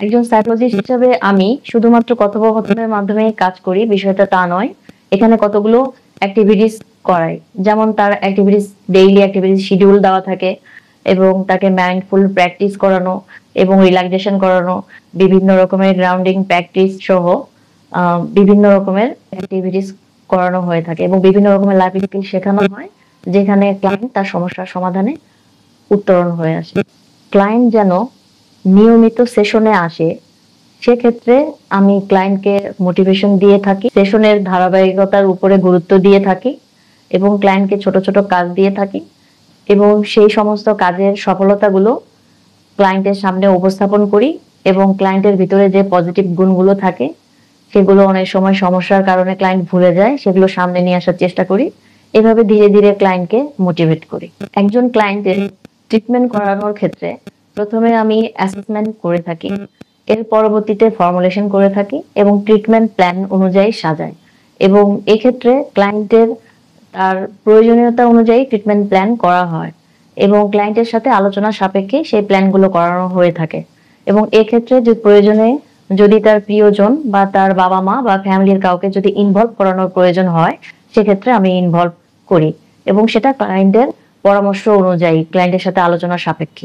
একজন সাইকোলজিস্ট হিসেবে আমি শুধুমাত্র কথোপকথনের মাধ্যমে কাজ করি বিষয়টা তা নয়। এখানে কতগুলো অ্যাক্টিভিটিস করাই। যেমন তার অ্যাক্টিভিটিস ডেইলি অ্যাক্টিভিটিস শিডিউল দেওয়া থাকে এবং তাকে মাইন্ডফুল প্র্যাকটিস করানো এবং রিল্যাক্সেশন করানো, বিভিন্ন রকমের গ্রাউন্ডিং প্র্যাকটিস সহ বিভিন্ন রকমের অ্যাক্টিভিটিস করানো হয়ে থাকে এবং বিভিন্ন রকমের লাইফ স্কিল শেখানো হয়, যেখানে ক্লায়েন্ট তার সমস্যার সমাধানে উত্তরণ হয়ে আসে। ক্লায়েন্ট যেন নিয়মিত সেশনে আসে, সেক্ষেত্রে আমি ক্লায়েন্টকে মোটিভেশন দিয়ে থাকি, সেশনের ধারাবাহিকতার উপরে গুরুত্ব দিয়ে থাকি এবং ক্লায়েন্টকে ছোট ছোট কাজ দিয়ে থাকি এবং সেই সমস্ত কাজের সফলতাগুলো ক্লায়েন্টের সামনে উপস্থাপন করি এবং ক্লায়েন্টের ভিতরে যে পজিটিভ গুণগুলো থাকে সেগুলো অনেক সময় সমস্যার কারণে ক্লায়েন্ট ভুলে যায়, সেগুলো সামনে নিয়ে আসার চেষ্টা করি। এভাবে ধীরে ধীরে ক্লায়েন্টকে মোটিভেট করি। একজন ক্লায়েন্টের ট্রিটমেন্ট করানোর ক্ষেত্রে প্রথমে আমি অ্যাসেসমেন্ট করে থাকি, এর পরবর্তীতে ফর্মুলেশন করে থাকি এবং ট্রিটমেন্ট প্ল্যান অনুযায়ী সাজাই এবং এক্ষেত্রে ক্লায়েন্টের তার প্রয়োজনীয়তা অনুযায়ী ট্রিটমেন্ট প্ল্যান করা হয় এবং ক্লায়েন্টের সাথে আলোচনা সাপেক্ষে সেই প্ল্যানগুলো করানো হয়ে থাকে এবং এক্ষেত্রে যে প্রয়োজনে যদি তার প্রিয়জন বা তার বাবা মা বা ফ্যামিলির কাউকে যদি ইনভলভ করানোর প্রয়োজন হয়, সেক্ষেত্রে আমি ইনভলভ করি এবং সেটা ক্লায়েন্টের পরামর্শ অনুযায়ী ক্লায়েন্টের সাথে আলোচনা সাপেক্ষে।